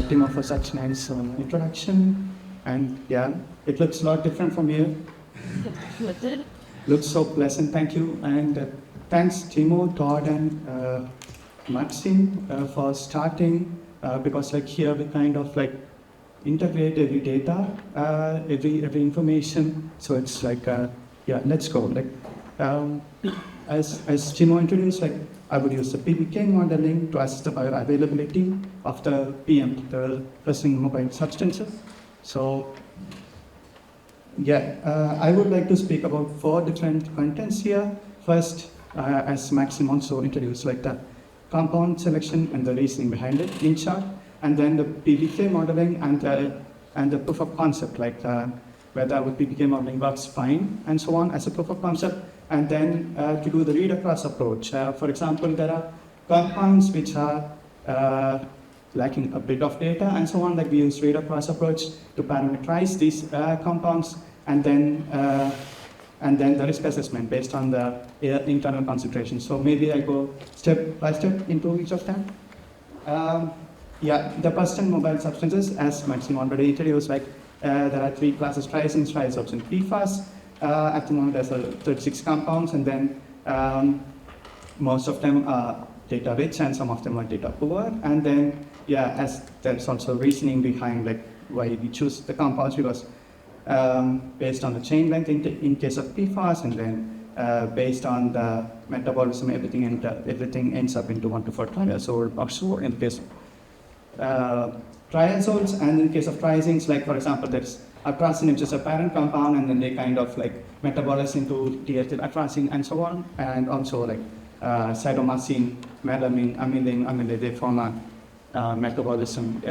Timo, for such nice introduction. And yeah, it looks a lot different from here. Looks so pleasant, thank you. And thanks Timo, Todd, and Maxim for starting, because like here we kind of like integrate every data, every information. So it's like, yeah, let's go. Like, as Timo introduced, like I would use the PBK modeling to assess the bioavailability of the PM, the present mobile substances. So, yeah, I would like to speak about 4 different contents here. First, as Maxim also introduced, like the compound selection and the reasoning behind it in short, and then the PBK modeling and the proof of concept, like whether our PBK modeling works fine and so on as a proof of concept, and then to do the read across approach. For example, there are compounds which are lacking a bit of data and so on, like we use read across approach to parameterize these compounds, and then the risk assessment based on the internal concentration. So maybe I go step by step into each of them. Yeah, the persistent mobile substances, as Maxim already introduced, like there are 3 classes: triazines, triazoles, and PFAS. At the moment, there's 36 compounds, and then most of them are data rich, and some of them are data poor. And then, yeah, as there's also reasoning behind like why we choose the compounds, because based on the chain length in case of PFAS, and then based on the metabolism, everything ends up into 1 to 4 triazole or so in the case of triazoles. And in case of triazines, like for example, there's atrazine, which is a parent compound, and then they kind of like metabolize into diethyl atrazine and so on, and also like cytomycin, melamine, amylin, they form a metabolism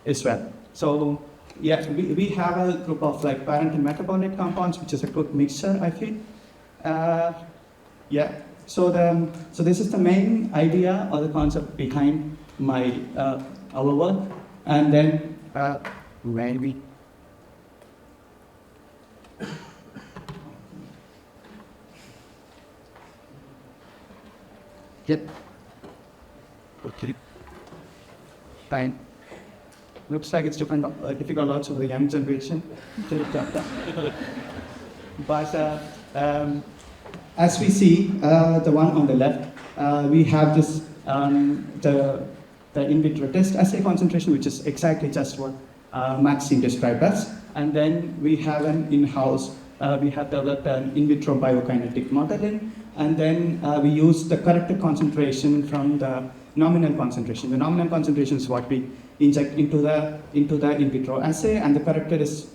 as well. So yeah, we have a group of like parent and metabolic compounds, which is a good mixture, I feel. Yeah, so this is the main idea or the concept behind my our work. And then maybe yep, okay, fine. Looks like it's difficult also for the young generation. But as we see, the one on the left, we have this the in vitro test assay concentration, which is exactly just what Maxim described us. And then we have an in-house, we have developed an in vitro biokinetic modeling, and then we use the corrected concentration from the nominal concentration. The nominal concentration is what we inject into the in vitro assay, and the corrected is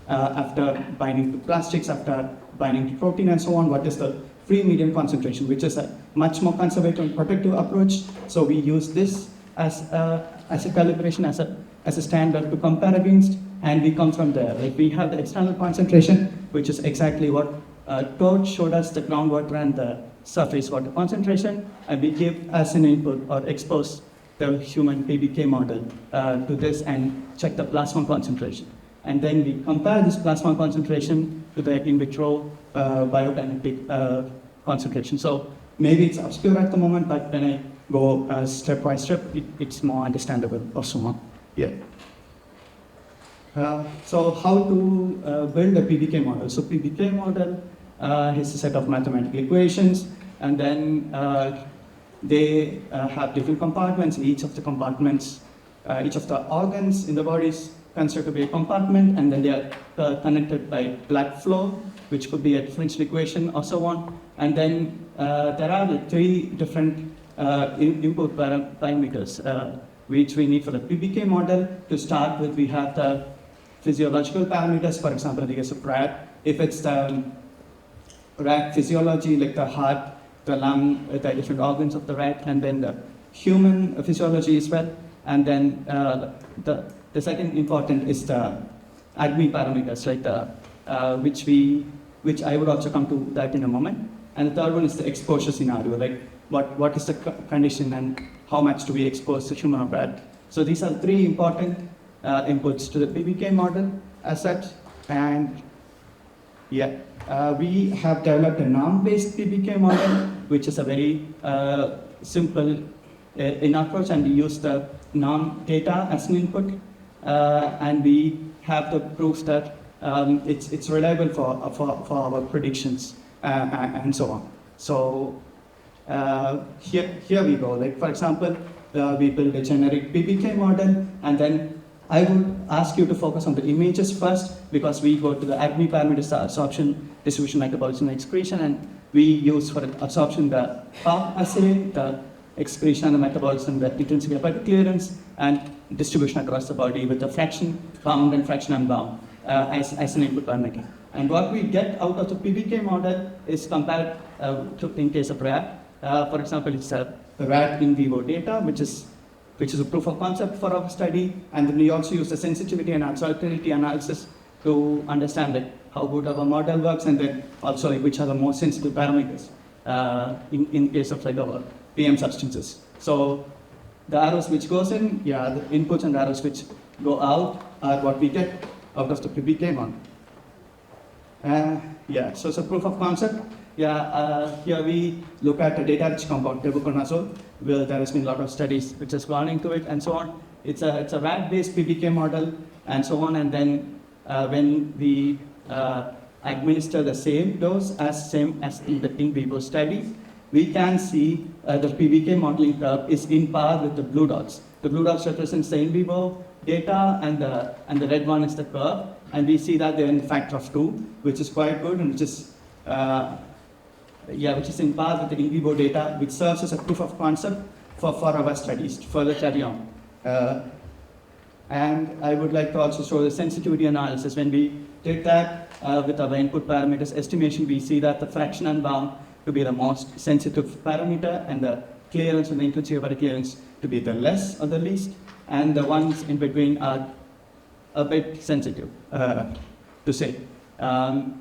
after binding to plastics, after binding to protein and so on, what is the free medium concentration, which is a much more conservative and protective approach. So we use this as a calibration, as a standard to compare against, and we come from there. Like we have the external concentration, which is exactly what Todd showed us, the groundwater and the surface water concentration, and we give as an input or expose the human PBK model to this and check the plasma concentration. And then we compare this plasma concentration to the in vitro biokinetic concentration. So maybe it's obscure at the moment, but when I go step by step, it's more understandable or so on. Yeah. So how to build a PBK model? So PBK model is a set of mathematical equations, and then they have different compartments. Each of the compartments, each of the organs in the body is considered to be a compartment, and then they are connected by blood flow, which could be a differential equation or so on. And then there are 3 different input parameters which we need for the PBK model. To start with, we have the physiological parameters. For example, in the case of rat, if it's the rat physiology, like the heart, the lung, the different organs of the rat, and then the human physiology as well. And then the second important is the ADME parameters, right? Which I would also come to that in a moment. And the third one is the exposure scenario, like what is the condition and how much do we expose the human or rat. So these are 3 important inputs to the PBK model as such. And yeah, we have developed a norm-based PBK model, which is a very simple in our approach, and we use the norm data as an input, and we have the proof that it's reliable for our predictions and so on. So here we go. Like for example, we build a generic PBK model, and then I would ask you to focus on the images first, because we go to the ACME parameters, the absorption, distribution, metabolism, and excretion, and we use for absorption the PAP assay, the excretion and the metabolism, the intrinsic hepatic clearance, and distribution across the body with the fraction bound and fraction unbound as an input parameter. And what we get out of the PBK model is compared to, in case of rat. For example, it's a rat in vivo data, which is a proof of concept for our study, and then we also use the sensitivity and absorptivity analysis to understand how good our model works, and then also which are the most sensitive parameters in case of our PM substances. So the arrows which goes in, the inputs, and the arrows which go out are what we get out of the PBK model. So it's a proof of concept. Here we look at a data-rich compound, tebuconazole, where there has been a lot of studies which has gone into it and so on. It's a rat-based PBK model and so on, and then when we administer the same dose as in the in vivo study, we can see the PBK modeling curve is in par with the blue dots. The blue dots represents the in vivo data, and the red one is the curve, and we see that they're in factor of 2, which is quite good, and which is in par with the in vivo data, which serves as a proof of concept for our studies to further carry on. And I would like to also show the sensitivity analysis. When we did that with our input parameters estimation, we see that the fraction unbound to be the most sensitive parameter, and the clearance and the intrinsic hepatic clearance to be the less or the least, and the ones in between are a bit sensitive, to say. And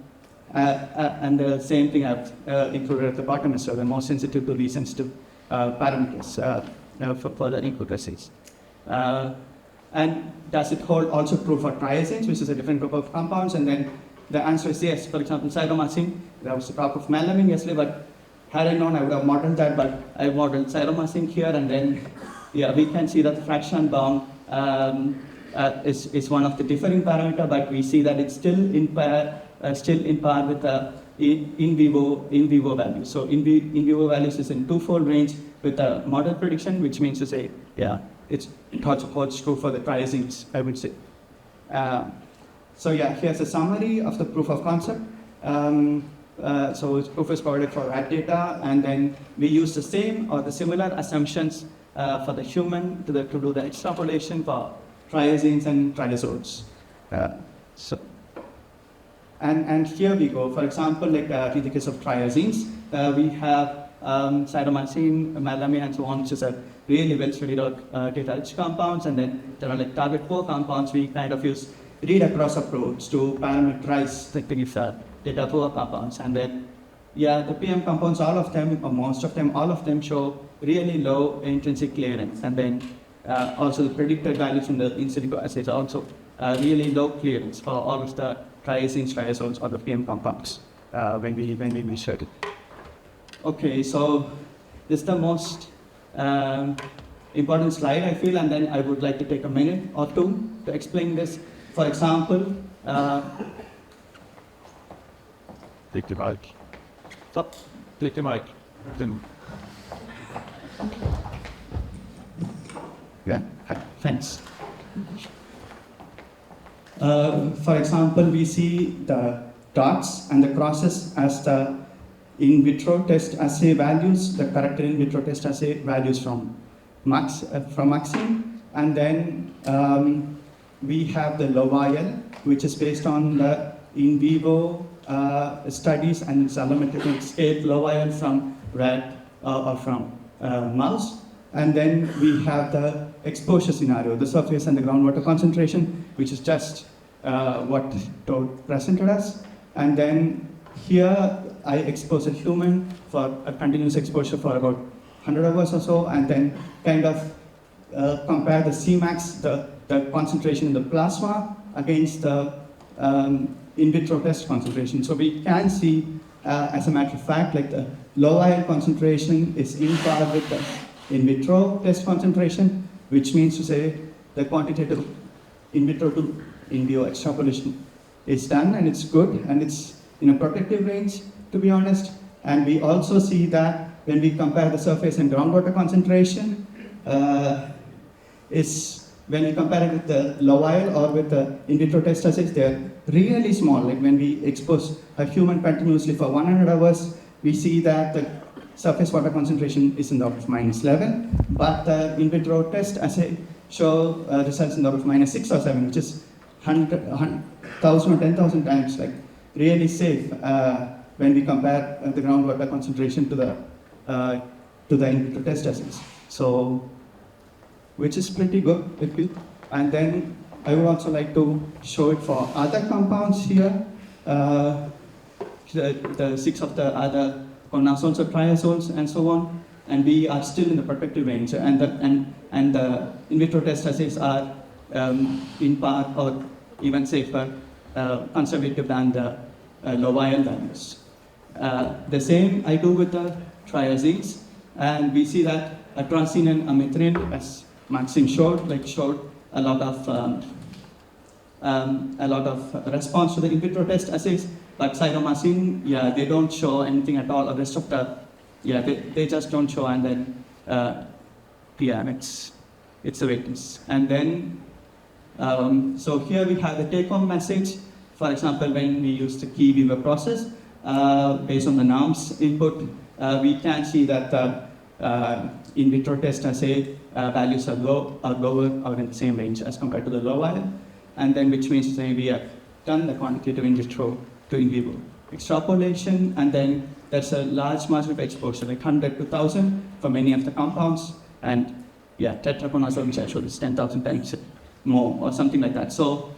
the same thing I've included at the bottom is the most sensitive to least sensitive parameters for the input assays. And does it hold also true for triazines, which is a different group of compounds? And then the answer is yes. For example, cytomycin, there was a talk of melamine yesterday, but had I known, I would have modeled that, but I modeled cytomycin here, and then we can see that the fraction bound is one of the differing parameter, but we see that it's still in par with the in vivo values. So in vivo values is in twofold range with the model prediction, which means to say, it also holds true for the triazines, I would say. So here's a summary of the proof of concept. So its proof is provided for rat data, and then we use the same or the similar assumptions for the human to do the extrapolation for triazines and triazoles. And here we go. For example, like in the case of triazines, we have cytomycin, melamine, and so on, which is a really well-studied data-rich compounds, and then there are like target poor compounds. We kind of use read-across approach to parameterize the data poor compounds, and then the PM compounds, all of them, or most of them, all of them show really low intrinsic clearance, and then also the predicted values from the in silico assays are also really low clearance for all of the triazines, triazoles, or the PM compounds when we measured it. Okay, so this is the most important slide, I feel, and then I would like to take a minute or two to explain this. For example, take the mic. Stop. Take the mic. Then. Thanks. For example, we see the dots and the crosses as the in vitro test assay values, the corrected in vitro test assay values from Maxine, and then we have the low-IL, which is based on the in vivo studies, and it's allometric scale low-IL from rat or from mouse. And then we have the exposure scenario, the surface and the groundwater concentration, which is just what Todd presented us. And then here I expose a human for a continuous exposure for about 100 hours or so, and then kind of compare the Cmax, the concentration in the plasma, against the in vitro test concentration. So we can see, as a matter of fact, like the low IL concentration is in par with the in vitro test concentration, which means to say the quantitative in vitro to in vivo extrapolation is done, and it's good, and it's in a protective range, to be honest. And we also see that when we compare the surface and groundwater concentration, when we compare it with the low-vial or with the in vitro test assays, they're really small. Like when we expose a human continuously for 100 hours, we see that the surface water concentration is in the order of -11, but the in vitro test assay show results in the order of -6 or 7, which is 1,000 or 10,000 times like really safe when we compare the groundwater concentration to the in vitro test assays. So, which is pretty good, I feel. And then I would also like to show it for other compounds here. The 6 of the other conazoles or triazoles and so on, and we are still in the protective range. And the in vitro test assays are in part or even safer, conservative than the low-vial values. The same I do with the triazoles, and we see that atrazine and amethrin, as Maxine showed a lot of response to the in vitro test assays, but cytomycin, they don't show anything at all. The rest of the, they just don't show, and then, it's a weakness. And then, so here we have the take-home message. For example, when we use the key weaver process, based on the NARMS input, we can see that in vitro test assay values are lower or in the same range as compared to the low-vial, and then which means we have done the quantitative in vitro to in vivo extrapolation, and then there's a large margin of exposure, like 100 to 1,000 for many of the compounds, and tetraconazole, which I showed, is 10,000 times more or something like that. So,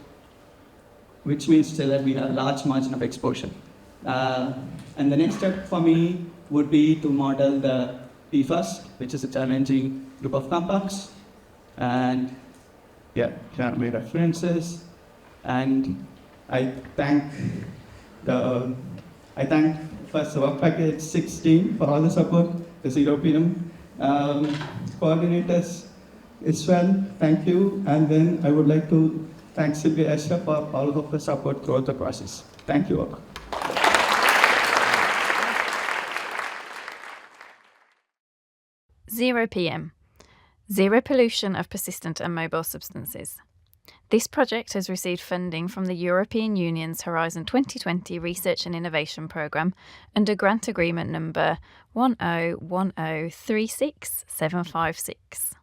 which means to say that we have a large margin of exposure. And the next step for me would be to model the PFAS, which is a challenging group of compounds. And here are my references. And I thank first work package 16 for all the support, the ZeroPM coordinators as well. Thank you. And then I would like to thank Sylvia Escher for all of the support throughout the process. Thank you all. ZeroPM, Zero Pollution of Persistent and Mobile Substances. This project has received funding from the European Union's Horizon 2020 Research and Innovation Programme under Grant Agreement number 101036756.